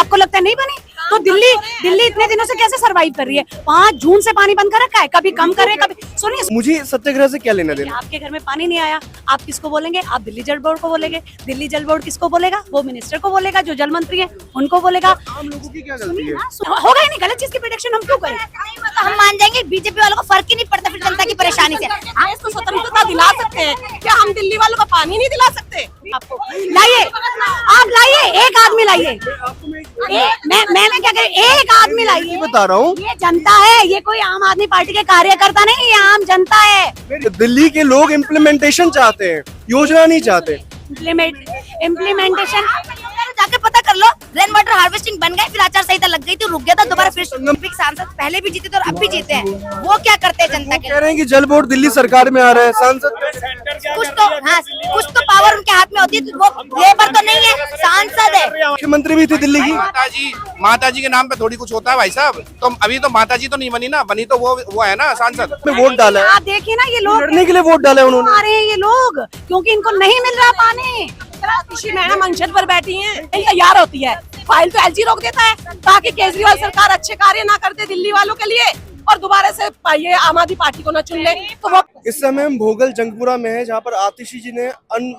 आपको लगता है नहीं बनी? तो दिल्ली दिल्ली इतने दिनों से कैसे सरवाइव कर रही है? 5 जून से पानी बंद कर रखा है, कभी कम करे कभी। सुनिए, मुझे सत्याग्रह से क्या लेना देना? आपके घर में पानी नहीं आया, आप किसको बोलेंगे? आप दिल्ली जल बोर्ड को बोलेंगे। दिल्ली जल बोर्ड किसको बोलेगा? वो मिनिस्टर को बोलेगा, जो जल मंत्री है उनको बोलेगा। आम लोगों की क्या गलती है? होगा ही नहीं, गलत चीज की प्रेडिक्शन हम क्यों करें? तो हम मान जाएंगे, बीजेपी वालों को फर्क ही नहीं पड़ता फिर जनता की परेशानी से। हम इसको स्वतंत्रता दिला सकते हैं, क्या हम दिल्ली वालों को पानी नहीं दिला सकते? आपको लाइए, आप लाइए, एक आदमी लाइए। मैं क्या कह, एक आदमी लाइए। बता रहा हूँ, ये जनता है, ये कोई आम आदमी पार्टी के कार्यकर्ता नहीं, ये आम जनता है। दिल्ली के लोग इम्प्लीमेंटेशन चाहते हैं, योजना नहीं चाहते। इम्प्लीमेंटेशन जाके पता कर लो, रेन वाटर हार्वेस्टिंग बन गए, फिर आचार संहिता लग गई तो रुक गया था, दोबारा फिर सांसद पहले भी जीते थे और अब भी जीते हैं। वो क्या करते हैं जनता के कह रहे हैं कि जल बोर्ड दिल्ली सरकार में आ रहा है, सांसद कुछ तो पावर उनके हाथ में होती है। वो लेबर तो नहीं है, सांसद है। मुख्यमंत्री भी थे दिल्ली की। माता जी के नाम पे थोड़ी कुछ होता है भाई साहब। तो अभी तो माता जी तो नहीं बनी ना, बनी तो वो है ना सांसद। में वोट डाला है, आप देखिए ना, ये लोग लड़ने के लिए वोट डाला है उन्होंने। आ रहे हैं ये लोग क्योंकि इनको नहीं मिल रहा पानी। ऋषि मैडम अंशद पर बैठी हैं, तैयार होती है, फाइल तो एलजी रोक देता है ताकि केजरीवाल सरकार अच्छे कार्य ना करते दिल्ली वालों के लिए और दोबारा से ये आम आदमी पार्टी को न चुन ले। तो वो इस समय हम भोगल जंगपुरा में है, जहाँ पर आतिशी जी ने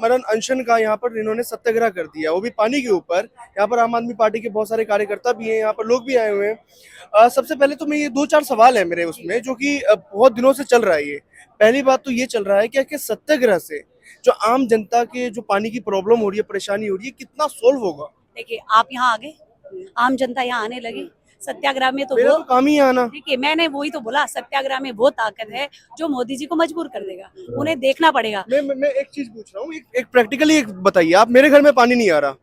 मरण अनशन का यहाँ पर इन्होंने सत्याग्रह कर दिया, वो भी पानी के ऊपर। यहाँ पर आम आदमी पार्टी के बहुत सारे कार्यकर्ता भी हैं, यहाँ पर लोग भी आए हुए हैं। सबसे पहले तो मैं ये 2-4 सवाल है मेरे उसमें, जो कि बहुत दिनों से चल रहा है। ये पहली बात तो ये चल रहा है कि सत्याग्रह से जो आम जनता के जो पानी की प्रॉब्लम हो रही है, परेशानी हो रही है, कितना सोल्व होगा? देखिए, आप यहाँ आ गए, आम जनता यहाँ आने लगी। सत्याग्रह में तो मेरा वो तो काम ही है आना। देखिए, मैंने वही तो बोला, सत्याग्रह में वो ताकत है जो मोदी जी को मजबूर कर देगा। उन्हें देखना पड़ेगा। मैं एक चीज पूछ रहा हूँ, एक प्रैक्टिकली एक बताइए। आप, मेरे घर में पानी नहीं आ रहा,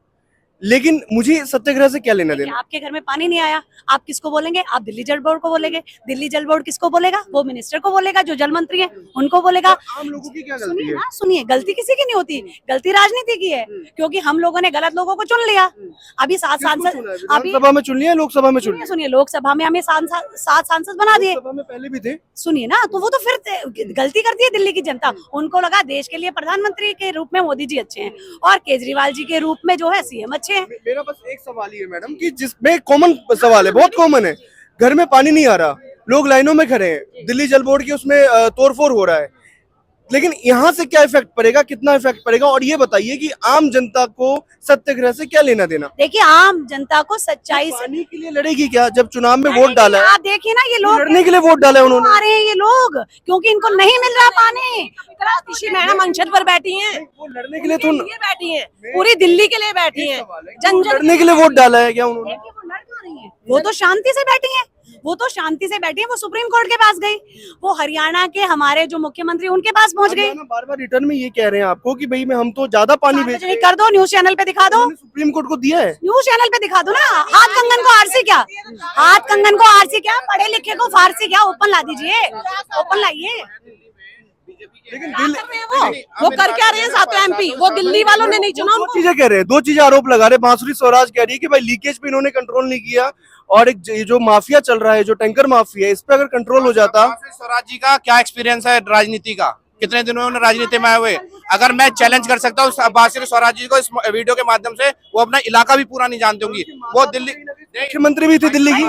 लेकिन मुझे सत्याग्रह से क्या लेना देना? आपके घर में पानी नहीं आया, आप किसको बोलेंगे? आप दिल्ली जल बोर्ड को बोलेंगे। दिल्ली जल बोर्ड किसको बोलेगा? वो मिनिस्टर को बोलेगा, जो जल मंत्री है उनको बोलेगा। आम लोगों की क्या गलती सुनिए है? ना, सुनिए, गलती किसी की नहीं होती, गलती राजनीति की है, क्योंकि हम लोगों ने गलत लोगों को चुन लिया। अभी 7 सांसद, अभी विधानसभा में चुन लिया, लोकसभा में चुन लिया। सुनिए, लोकसभा में हमें 7 सांसद बना दिए। लोकसभा में पहले भी थे। सुनिए ना, तो वो तो फिर गलती करती है दिल्ली की जनता। उनको लगा देश के लिए प्रधानमंत्री के रूप में मोदी जी अच्छे हैं और केजरीवाल जी के रूप में जो है सीएम अच्छे हैं। मेरा बस एक सवाल ही है मैडम, कि जिसमें कॉमन सवाल है, बहुत कॉमन है, घर में पानी नहीं आ रहा, लोग लाइनों में खड़े हैं, दिल्ली जल बोर्ड की उसमें तोड़फोड़ हो रहा है, लेकिन यहाँ से क्या इफेक्ट पड़ेगा, कितना इफेक्ट पड़ेगा? और ये बताइए कि आम जनता को सत्याग्रह से क्या लेना देना? देखिए, आम जनता को सच्चाई से पानी के लिए लड़ेगी क्या, जब चुनाव में वोट डाला है? आप देखिए ना, ये लोग लड़ने के लिए वोट डाला है उन्होंने। आ रहे हैं ये लोग क्योंकि इनको नहीं मिल रहा पानी। ऋषि मैडम अंशद पर बैठी हैं, वो लड़ने के लिए तो बैठी हैं, पूरी दिल्ली के लिए बैठी हैं। लड़ने के लिए वोट डाला है क्या उन्होंने? वो लड़ क्यों रही हैं? वो तो शांति से बैठी हैं, वो तो शांति से बैठी है। वो सुप्रीम कोर्ट के पास गई, वो हरियाणा के हमारे जो मुख्यमंत्री उनके पास पहुंच गई। बार बार रिटर्न में ये कह रहे हैं आपको कि भाई हम तो ज्यादा पानी भेज रहे हैं। कर दो, न्यूज चैनल पे दिखा दो, सुप्रीम कोर्ट को दिया है। न्यूज चैनल पे दिखा दो ना। हाथ कंगन को आरसी क्या, हाथ कंगन को आरसी क्या, पढ़े लिखे को फारसी क्या? ओपन ला दीजिए, ओपन लाइए। लेकिन वो कर क्या रहे हैं? 7 MP वो दिल्ली वालों ने नहीं चुना दो उनको। चीजें कह रहे हैं, 2 चीजें आरोप लगा रहे हैं। बांसुरी स्वराज कह रही है कि भाई लीकेज पे इन्होंने कंट्रोल नहीं किया, और एक ये जो माफिया चल रहा है, जो टैंकर माफिया है, इस पे अगर कंट्रोल हो जाता। स्वराज जी का क्या एक्सपीरियंस है राजनीति का? कितने दिनों में उन्होंने राजनीति में आए हुए? अगर मैं चैलेंज कर सकता हूँ बांसुरी स्वराज जी को इस वीडियो के माध्यम से, वो अपना इलाका भी पूरा नहीं जानते होंगी। वो दिल्ली मुख्यमंत्री भी थे दिल्ली की।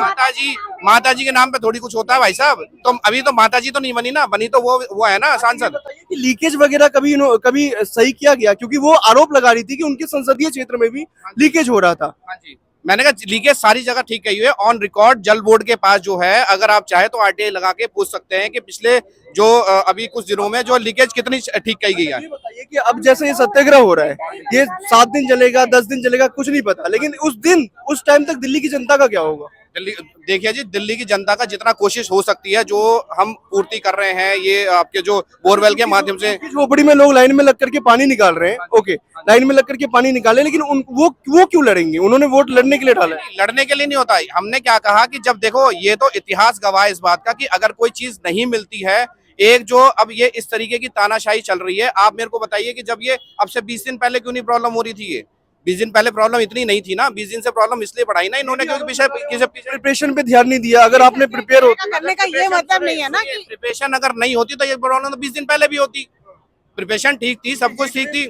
माता जी के नाम पे थोड़ी कुछ होता है भाई साहब। तो अभी तो माता जी तो नहीं बनी ना, बनी तो वो है ना सांसद। लीकेज वगैरह कभी सही किया गया? क्योंकि वो आरोप लगा रही थी कि उनके संसदीय क्षेत्र में भी लीकेज हो रहा था। हाँ जी, मैंने कहा लीकेज सारी जगह ठीक कही हुई है। ऑन रिकॉर्ड जल बोर्ड के पास जो है, अगर आप चाहे तो आरटीआई लगा के पूछ सकते हैं कि पिछले जो अभी कुछ दिनों में जो लीकेज कितनी ठीक कही गई है। ये बताइए कि अब जैसे ये सत्याग्रह हो रहा है, ये 7 दिन चलेगा, 10 दिन चलेगा, कुछ नहीं पता, लेकिन उस टाइम तक दिल्ली की जनता का क्या होगा? दिल्ली, देखिए जी, दिल्ली की जनता का जितना कोशिश हो सकती है, जो हम पूर्ति कर रहे हैं, ये आपके जो बोरवेल के माध्यम से। झोपड़ी में लोग लाइन में लग करके पानी निकाल रहे हैं, ओके, लाइन में लग करके पानी निकाले, लेकिन वो क्यों लड़ेंगे? उन्होंने वोट लड़ने के लिए डाला है। लड़ने के लिए नहीं होता। हमने क्या कहा कि जब देखो, ये तो इतिहास गवाह है इस बात का कि अगर कोई चीज नहीं मिलती है, एक जो अब ये इस तरीके की तानाशाही चल रही है। आप मेरे को बताइए कि जब ये अब से 20 दिन पहले क्यों नहीं प्रॉब्लम हो रही थी? ये 20 दिन पहले प्रॉब्लम इतनी नहीं थी ना। 20 दिन से प्रॉब्लम इसलिए बढ़ाई ना इन्होंने क्योंकि प्रिपरेशन पे ध्यान नहीं दिया। अगर आपने प्रिपेयर करने का ये मतलब नहीं है ना कि प्रिपरेशन अगर नहीं होती तो ये प्रॉब्लम तो 20 दिन पहले भी होती। प्रिपरेशन ठीक थी, सब कुछ ठीक थी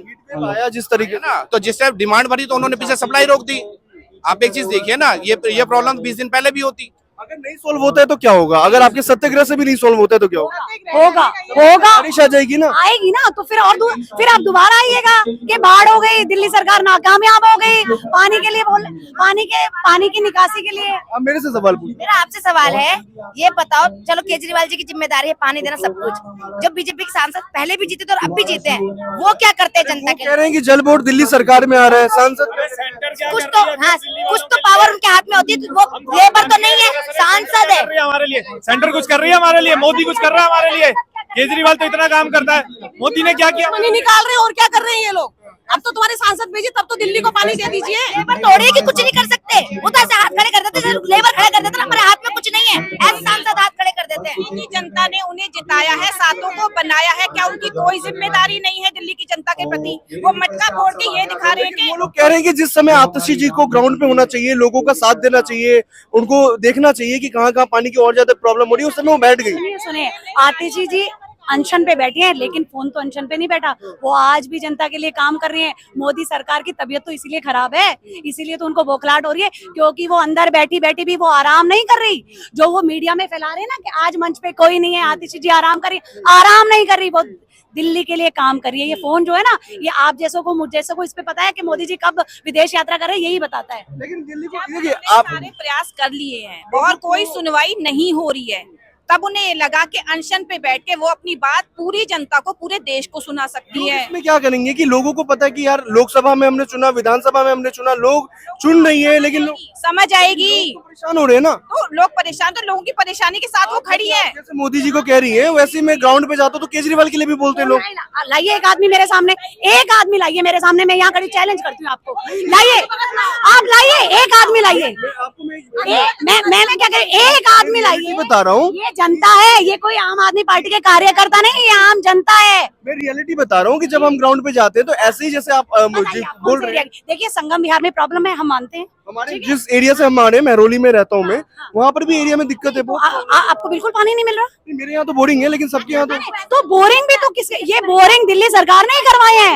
आया जिस तरीके ना, तो जिससे डिमांड बढ़ी तो उन्होंने पीछे सप्लाई रोक दी। आप एक चीज देखिए ना, ये प्रॉब्लम 20 दिन पहले भी होती। अगर नहीं सोल्व होता है तो क्या होगा? अगर आपके सत्याग्रह से भी नहीं सोल्व होता है तो क्या होगा? होगा होगा बारिश आ जाएगी ना। आएगी ना तो फिर फिर आप दोबारा आइएगा कि बाढ़ हो गई, दिल्ली सरकार नाकामयाब हो गई पानी के लिए पानी की निकासी के लिए। आप मेरे से सवाल पूछिए। मेरा आपसे सवाल है, ये बताओ, चलो केजरीवाल जी की जिम्मेदारी है पानी देना सब कुछ, जब बीजेपी के सांसद पहले भी जीते थे और अब भी जीते हैं, वो क्या करते हैं जनता के कह लिए? रहे हैं कि जल बोर्ड दिल्ली सरकार में आ रहा है, सांसद कुछ तो पावर उनके हाथ में होती है, तो वो लेबर तो नहीं है, सांसद है। हमारे लिए सेंटर कुछ कर रही है, हमारे लिए मोदी कुछ कर रहा है, हमारे लिए केजरीवाल तो इतना काम करता है, मोदी ने क्या किया? पानी निकाल रहे हैं और क्या कर रहे हैं ये लोग? अब तो तुम्हारे सांसद भेजिए, तब तो दिल्ली को पानी दे दीजिए। लेबर थोड़ी है कि कुछ नहीं कर सकते, वो तो ऐसे हाथ खड़े कर देते, लेबर खड़े कर देते ना, हमारे हाथ में कुछ नहीं है, ऐसे सांसद हाथ खड़े कर देते हैं। दिल्ली की जनता ने उन्हें जिताया है, सातों को बनाया है, क्या उनकी कोई जिम्मेदारी नहीं है दिल्ली की जनता के प्रति? वो मटका फोड़ के ये दिखा रहे हैं कि वो लोग कह रहे हैं कि जिस समय आतिशी जी को ग्राउंड पे होना चाहिए, लोगों का साथ देना चाहिए, उनको देखना चाहिए कि कहाँ कहाँ पानी की और ज्यादा प्रॉब्लम हो रही है, उस समय वो बैठ गई। सुनिए, आतिशी जी अनशन पे बैठी हैं, लेकिन फोन तो अनशन पे नहीं बैठा, वो आज भी जनता के लिए काम कर रही हैं। मोदी सरकार की तबीयत तो इसीलिए खराब है, इसीलिए तो उनको बौखलाहट हो रही है, क्योंकि वो अंदर बैठी बैठी भी वो आराम नहीं कर रही। जो वो मीडिया में फैला रहे हैं ना कि आज मंच पे कोई नहीं है, आतिशी जी आराम कर रही, आराम नहीं कर रही, वो दिल्ली के लिए काम कर रही है। ये फोन जो है ना, ये आप जैसों को, मुझ जैसों को इस पे पता है कि मोदी जी कब विदेश यात्रा कर रहे हैं, यही बताता है। लेकिन दिल्ली को देखिए, सारे प्रयास कर लिए हैं और कोई सुनवाई नहीं हो रही है, तब उन्हें ये लगा कि अनशन पे बैठ के वो अपनी बात पूरी जनता को, पूरे देश को सुना सकती है। इसमें क्या करेंगे कि लोगों को पता है कि यार लोकसभा में हमने चुना, विधानसभा में हमने चुना, लोग चुन नहीं है, लेकिन लोग समझ आएगी, परेशान हो रहे हैं ना। तो लोग परेशान, तो लोगों की परेशानी के साथ वो खड़ी है। जैसे मोदी जी को कह रही है, वैसे ही मैं ग्राउंड पे जाता हूँ तो केजरीवाल के लिए भी बोलते हैं लोग। लाइए एक आदमी मेरे सामने, एक आदमी लाइए मेरे सामने, मैं यहाँ खड़ी चैलेंज करती हूँ आपको, लाइए, आप लाइए, एक आदमी लाइए, मैं क्या कह, एक आदमी लाइए। बता रहा हूँ, ये जनता है, ये कोई आम आदमी पार्टी के कार्यकर्ता नहीं, ये आम जनता है। मैं रियलिटी बता रहा हूँ कि जब हम ग्राउंड पे जाते हैं तो ऐसे ही जैसे आप बोल रहे हैं। देखिए, संगम विहार में प्रॉब्लम है, हम मानते हैं। हमारे जिस एरिया से हमारे महरौली में रहता हूँ मैं, वहाँ पर भी एरिया में दिक्कत है बहुत। आपको बिल्कुल पानी नहीं मिल रहा? मेरे यहाँ तो बोरिंग है, लेकिन सबके यहाँ तो बोरिंग भी तो किसके, ये बोरिंग दिल्ली सरकार ने ही करवाए हैं।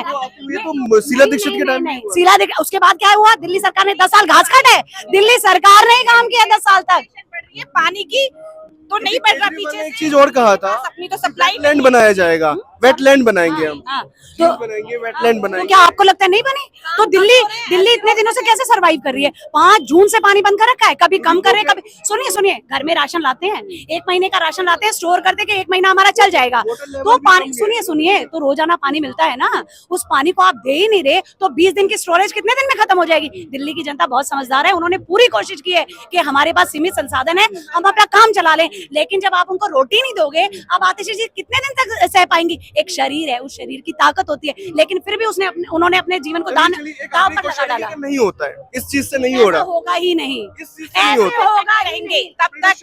ये तो शीला दीक्षित के टाइम। शीला दीक्षित, उसके बाद क्या हुआ? दिल्ली सरकार ने 10 साल घास काटे, दिल्ली सरकार ने ही काम किया 10 साल तक। ये पानी की तो नहीं बढ़ रहा पीछे। एक चीज और कहा था, अपनी तो सप्लाई लैंड बनाया जाएगा, वेटलैंड बनाएंगे हम, तो बनाएंगे वेटलैंड तो बनाएंगे। क्या आपको लगता है नहीं बनी? तो दिल्ली इतने दिनों से कैसे सरवाइव कर रही है? 5 जून से पानी बंद कर रखा है, कभी कम कर रहे, कभी। सुनिए, घर में राशन लाते हैं, 1 महीने का राशन लाते हैं, स्टोर करते कि 1 महीना हमारा चल जाएगा। तो पानी, सुनिए, तो रोजाना पानी मिलता है ना, उस पानी को आप दे ही नहीं रहे, तो 20 दिन की स्टोरेज कितने दिन में खत्म हो जाएगी? दिल्ली की जनता बहुत समझदार है, उन्होंने पूरी कोशिश की है कि हमारे पास सीमित संसाधन है, हम अपना काम चला लें, लेकिन जब आप उनको रोटी नहीं दोगे, अब आतिशी जी कितने दिन तक सह पाएंगी? एक शरीर है, उस शरीर की ताकत होती है, लेकिन फिर भी उन्होंने अपने जीवन को दाव पर लगा डाला। नहीं होता है, इस चीज से नहीं हो रहा, होगा ही नहीं, इस चीज से नहीं होता। होगा रहेंगे तब तक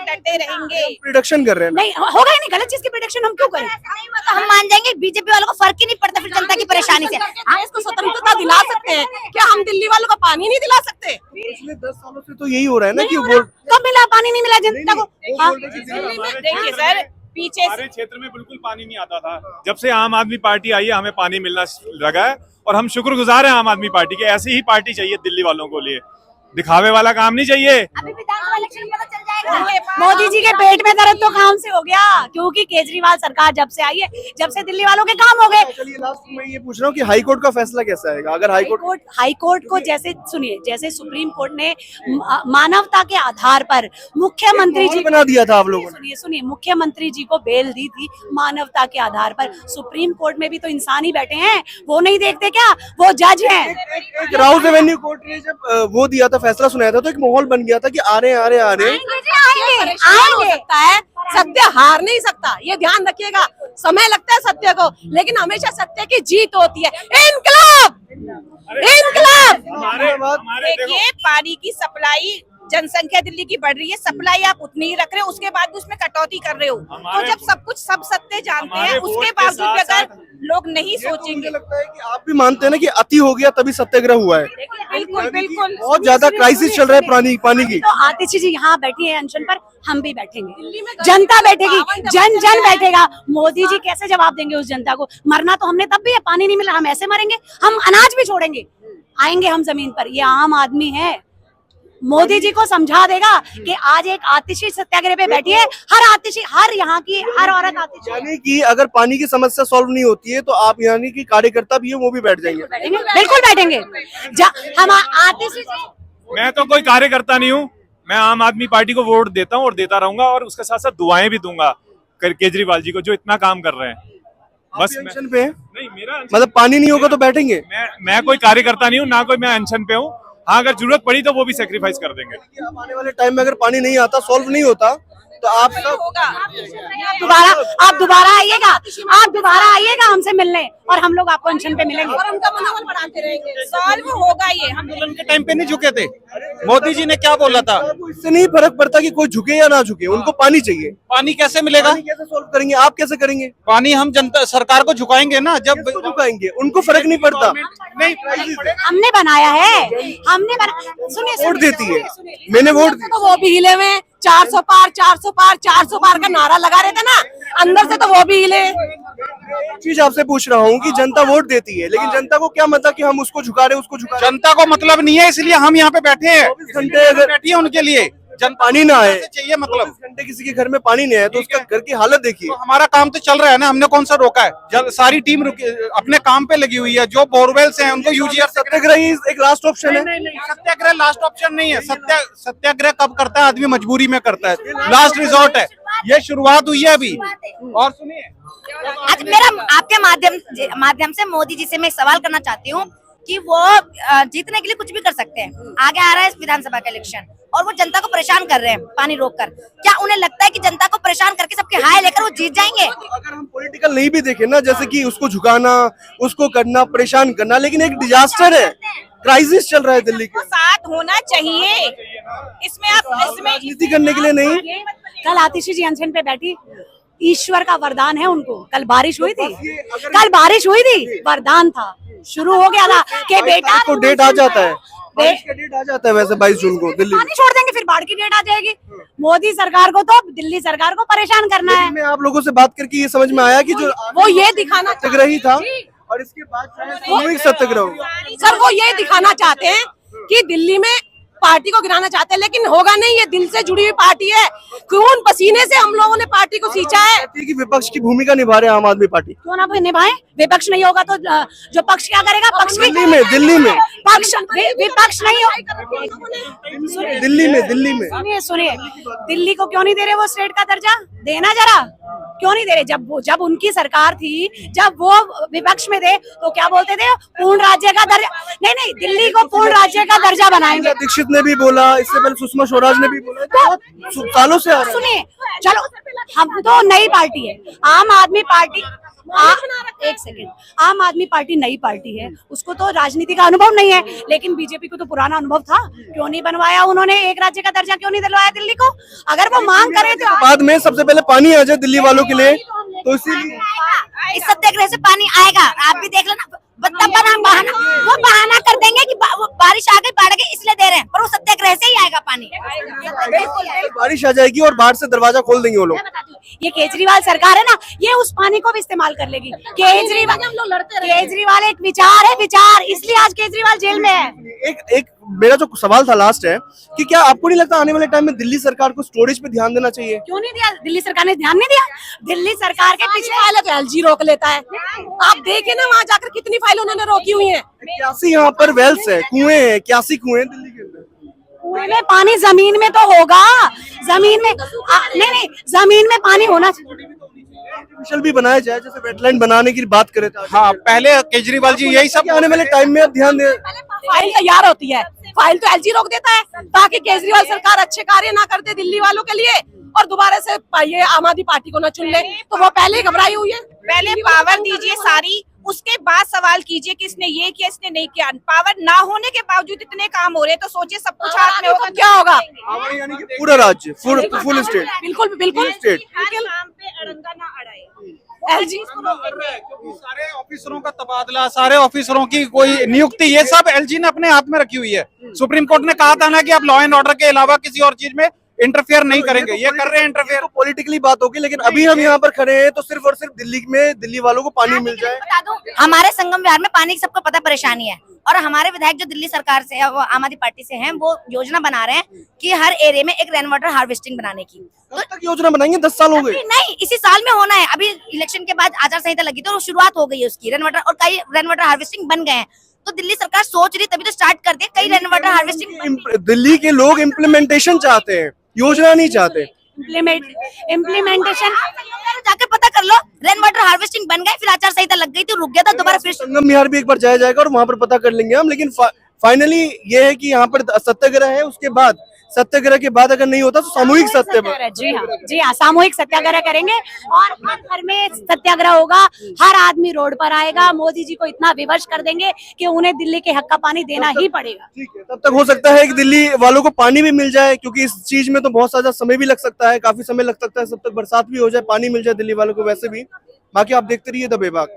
डटे रहेंगे। प्रोडक्शन कर रहे हैं ना। नहीं होगा ही नहीं, गलत चीज की प्रोडक्शन हम क्यों करें? तो हम मान जाएंगे, बीजेपी वालों को फर्क ही नहीं पड़ता फिर जनता की परेशानी से। हम इसको स्वतंत्रता दिला सकते हैं, क्या हम दिल्ली वालों को पानी नहीं दिला सकते? पिछले 10 सालों से तो यही हो रहा है ना कि कब मिला पानी? नहीं मिला जनता को। देखिए सर, पीछे हमारे क्षेत्र में बिल्कुल पानी नहीं आता था, जब से आम आदमी पार्टी आई है हमें पानी मिलना लगा है, और हम शुक्रगुजार हैं आम आदमी पार्टी के। ऐसी ही पार्टी चाहिए दिल्ली वालों को लिए, दिखावे वाला काम नहीं चाहिए। अभी विधानसभा इलेक्शन में पता चल जाएगा। मोदी जी के पेट में दर्द तो काम से हो गया, क्योंकि केजरीवाल सरकार जब से आई है, जब से दिल्ली वालों के काम हो गए। चलिए लास्ट में ये पूछ रहा हूँ कि हाई कोर्ट का फैसला कैसा आएगा? अगर हाई कोर्ट को जैसे सुप्रीम कोर्ट ने मानवता के आधार पर मुख्यमंत्री जी बना दिया था, आप लोगों ने सुनिए, मुख्यमंत्री जी को बेल दी थी मानवता के आधार पर। सुप्रीम कोर्ट में भी तो इंसान ही बैठे हैं, वो नहीं देखते क्या? वो जज हैं। एक राउज एवेन्यू कोर्ट ने जब वो दिया था, फैसला सुनाया था, तो एक माहौल बन गया था कि आ रहे आएंगे। सकता है, सत्य हार नहीं सकता, ये ध्यान रखिएगा। समय लगता है सत्य को, लेकिन हमेशा सत्य की जीत होती है। इनकलाब! देखिए, पानी की सप्लाई, जनसंख्या दिल्ली की बढ़ रही है, सप्लाई आप उतनी ही रख रहे हो, उसके बाद भी उसमें कटौती कर रहे हो। तो जब सब सत्य जानते हैं, उसके बावजूद भी अगर लोग नहीं सोचेंगे। मुझे लगता है कि आप भी मानते हैं ना कि अति हो गया तभी सत्याग्रह हुआ है। बिल्कुल बहुत ज्यादा क्राइसिस चल रहा है पानी की। तो आतिशी जी यहाँ बैठी है अनशन पर, हम भी बैठेंगे, जनता बैठेगी, जन बैठेगा। मोदी जी कैसे जवाब देंगे उस जनता को? मरना तो हमने तब भी है, पानी नहीं मिला हम ऐसे मरेंगे? हम अनाज भी छोड़ेंगे, आएंगे हम जमीन पर। ये आम आदमी है, मोदी जी को समझा देगा कि आज एक आतिशी सत्याग्रह पे बैठी है। हर यहाँ की हर औरत आतिशी है। यानी कि अगर पानी की समस्या सॉल्व नहीं होती है तो आप यानी कि कार्यकर्ता भी है वो भी बैठ जाएंगे। बिल्कुल बैठेंगे। हम आतिशी मैं तो कोई कार्यकर्ता नहीं हूँ, मैं आम आदमी पार्टी को वोट देता हूँ और देता रहूंगा, और उसके साथ साथ दुआएं भी दूंगा केजरीवाल जी को जो इतना काम कर रहे हैं। बस अनशन पे हैं? नहीं, मेरा मतलब पानी नहीं होगा तो बैठेंगे? मैं कोई कार्यकर्ता नहीं हूँ, ना कोई मैं अनशन पे हूँ। हाँ, अगर जरूरत पड़ी तो वो भी सेक्रीफाइस कर देंगे। अब आने वाले टाइम में अगर पानी नहीं आता, सॉल्व नहीं होता, तो आप सब आप दोबारा आइएगा हमसे मिलने, और हम लोग आपको अनशन पे मिलेंगे और उनका मनोबल बढ़ाते रहेंगे। सॉल्व होगा ये। हम आंदोलन के टाइम पे नहीं झुके थे। मोदी जी ने क्या बोला था? इससे नहीं फर्क पड़ता कि कोई झुके या ना झुके, उनको पानी चाहिए। पानी कैसे मिलेगा? पानी कैसे सॉल्व करेंगे? आप कैसे करेंगे? पानी हम जनता सरकार को झुकाएंगे ना, जब किसको झुकाएंगे? उनको फर्क नहीं पड़ता। नहीं, हमने बनाया है, सुनिए वोट देती है, मैंने वोट दी। तो वो भी हिले हुए हैं। 400 पार 400 पार 400 पार का नारा लगा रहे थे ना, अंदर से तो वो भी हिले। चीज आपसे पूछ रहा हूँ कि जनता वोट देती है, लेकिन जनता को क्या मतलब कि हम उसको झुका रहे हैं, उसको झुका रहे हैं? जनता को मतलब नहीं है, इसलिए हम यहाँ पे बैठे हैं। 24 घंटे अगर बैठी है उनके लिए। पानी ना आए, चाहिए मतलब 24 घंटे किसी के घर में पानी नहीं आए तो उसका घर की हालत देखिए। तो हमारा काम तो चल रहा है ना, हमने कौन सा रोका है? सारी टीम अपने काम पे लगी हुई है। जो बोरवेल्स हैं उनको यूजीआर सत्याग्रह ही एक लास्ट ऑप्शन है। सत्याग्रह लास्ट ऑप्शन नहीं है। सत्याग्रह कब करता है? आदमी मजबूरी में करता है, लास्ट रिजॉर्ट है। ये शुरुआत हुई है अभी। और सुनिए, आज मेरा आपके माध्यम से मोदी जी से मैं सवाल करना चाहती हूँ कि वो जीतने के लिए कुछ भी कर सकते हैं। आगे आ रहा है विधानसभा का इलेक्शन और वो जनता को परेशान कर रहे हैं पानी रोककर। क्या उन्हें लगता है कि जनता को परेशान करके सबके हाय लेकर वो जीत जाएंगे? अगर हम पॉलिटिकल नहीं भी देखें ना, जैसे कि उसको झुकाना, उसको करना, परेशान करना, लेकिन एक डिजास्टर है, क्राइसिस चल रहा है दिल्ली के साथ होना चाहिए इसमें। इसमें राजनीति करने के लिए नहीं। कल आतिशी जी अनशन पे बैठी, ईश्वर का वरदान है उनको। कल बारिश हुई थी, वरदान था, शुरू हो गया था कि बेटा को डेट आ जाता है, बारिश का डेट आ जाता है वैसे 22 जून को दिल्ली में। पानी छोड़ देंगे, फिर बाढ़ की डेट आ जाएगी। मोदी सरकार को तो दिल्ली सरकार को परेशान करना है। मैं आप लोगों से बात करके ये समझ में आया कि जो वो ये दिखाना सत्याग्रही था और इसके बाद सामूहिक सत्याग्रह होगा। सर वो ये दिखाना चाहते हैं कि दिल्ली में पार्टी को गिराना चाहते हैं, लेकिन होगा नहीं। ये दिल से जुड़ी हुई पार्टी है, खून पसीने से हम लोगों ने पार्टी को सींचा है। कि विपक्ष की भूमिका निभा रहे हैं आम आदमी पार्टी। क्यों ना निभाए? विपक्ष नहीं होगा तो जो पक्ष क्या करेगा? पक्ष दिल्ली में पक्ष विपक्ष नहीं होगा। दिल्ली में सुनिए, दिल्ली को क्यों नहीं दे रहे वो स्टेट का दर्जा? देना जरा, क्यों नहीं दे रहे? जब उनकी सरकार थी, जब वो विपक्ष में थे तो क्या बोलते थे? पूर्ण राज्य का दर्जा। नहीं, दिल्ली को पूर्ण राज्य का दर्जा बनाएंगे। दीक्षित ने भी बोला, इससे पहले सुषमा स्वराज ने भी बोला, तो सालों से आ रहा है। सुनिए, चलो हम तो नई पार्टी है, आम आदमी पार्टी। एक सेकेंड, आम आदमी पार्टी नई पार्टी है, उसको तो राजनीति का अनुभव नहीं है, लेकिन बीजेपी को तो पुराना अनुभव था। क्यों नहीं बनवाया उन्होंने एक राज्य का दर्जा? क्यों नहीं दिलवाया दिल्ली को? अगर वो मांग करे तो बाद में सबसे पहले पानी आ जाए दिल्ली वालों के लिए, तो इसीलिए इस सत्याग्रह से पानी आएगा। आप भी देख लेना, वो बहाना कर देंगे कि बारिश आ गई, बाढ़ गई, इसलिए दे रहे हैं, पर वो सत्याग्रह से ही आएगा पानी। बारिश आ जाएगी और बाहर से दरवाजा खोल देंगे वो लोग। ये केजरीवाल सरकार है ना, ये उस पानी को भी इस्तेमाल कर लेगी। केजरीवाल एक विचार है, विचार, इसलिए आज केजरीवाल जेल में है। एक मेरा जो सवाल था लास्ट है कि क्या आपको नहीं लगता आने वाले टाइम में दिल्ली सरकार को स्टोरेज पे ध्यान देना चाहिए? क्यों नहीं दिया? दिल्ली सरकार ने ध्यान नहीं दिया। दिल्ली सरकार के पिछले वाले तो एलजी रोक लेता है। आप देखे ना वहाँ जाकर कितनी फाइल उन्होंने रोकी हुई है। 81 यहाँ पर वेल्स है, कुएं हैं, 81 कुएं दिल्ली के अंदर। कुएं में पानी जमीन में तो होगा, जमीन में नहीं, जमीन में पानी होना चाहिए। आर्टिफिशियल भी बनाया जाए, जैसे वेटलैंड बनाने की बात करें तो। हाँ, पहले केजरीवाल जी यही सब आने वाले टाइम में अब ध्यान दे। फाइल तैयार होती है, फाइल तो एलजी रोक देता है ताकि केजरीवाल सरकार अच्छे कार्य ना करते दिल्ली वालों के लिए और दोबारा से ये आम आदमी पार्टी को ना चुन ले। तो वो पहले ही घबराई हुई है। पहले पावर दीजिए सारी, उसके बाद सवाल कीजिए कि इसने ये किया, इसने नहीं किया। पावर ना होने के बावजूद इतने काम हो रहे हैं, तो सोचिए सब कुछ हाथ में होगा तो क्या होगा? यानी कि पूरा राज्य, फुल स्टेट, बिल्कुल स्टेट। हर काम पे अड़ंगा ना अड़ाए। एलजी क्योंकि सारे ऑफिसरों का तबादला, सारे ऑफिसरों की कोई नियुक्ति, ये सब एलजी ने अपने हाथ में रखी हुई है। सुप्रीम कोर्ट ने कहा था ना कि आप लॉ एंड ऑर्डर के अलावा किसी और चीज में इंटरफेयर नहीं करेंगे, ये कर रहे हैं इंटरफेयर। तो पॉलिटिकली बात होगी, लेकिन अभी हम यहाँ पर खड़े हैं तो सिर्फ और सिर्फ दिल्ली में दिल्ली वालों को पानी मिल जाए। बता दूं, हमारे संगम विहार में पानी की सबको पता परेशानी है, और हमारे विधायक जो दिल्ली सरकार से है, वो आम आदमी पार्टी से हैं, वो योजना बना रहे हैं कि हर एरिया में एक रेन वाटर हार्वेस्टिंग बनाने की। कब तक योजना बनाएंगे? 10 साल हो गए। नहीं, इसी साल में होना है। अभी इलेक्शन के बाद आचार संहिता लगी तो शुरुआत हो गई है उसकी, रेन वाटर, और कई रेन वाटर हार्वेस्टिंग बन गए हैं। तो दिल्ली सरकार सोच रही, तभी तो स्टार्ट कर दिया, कई रेन वाटर हार्वेस्टिंग। दिल्ली के लोग इम्प्लीमेंटेशन चाहते हैं, योजना नहीं चाहते। इम्प्लीमेंटेशन जाके पता कर लो, रेन वाटर हार्वेस्टिंग बन गए, फिर आचार संहिता लग गई तो रुक गया था, दोबारा फिर संगम विहार भी एक बार जाया जाएगा और वहां पर पता कर लेंगे हम। लेकिन फाइनली ये है कि यहाँ पर सत्याग्रह है, उसके बाद सत्याग्रह के बाद अगर नहीं होता तो सामूहिक सत्याग्रह। जी हाँ, सामूहिक सत्याग्रह करेंगे और हर घर में सत्याग्रह होगा, हर आदमी रोड पर आएगा, मोदी जी को इतना विवश कर देंगे कि उन्हें दिल्ली के हक का पानी देना ही पड़ेगा। ठीक है, तब तक हो सकता है कि दिल्ली वालों को पानी भी मिल जाए, क्योंकि इस चीज में तो बहुत ज्यादा समय भी लग सकता है, काफी समय लग सकता है, तब तक बरसात भी हो जाए, पानी मिल जाए दिल्ली वालों को। वैसे भी बाकी आप देखते रहिए द बेबाक।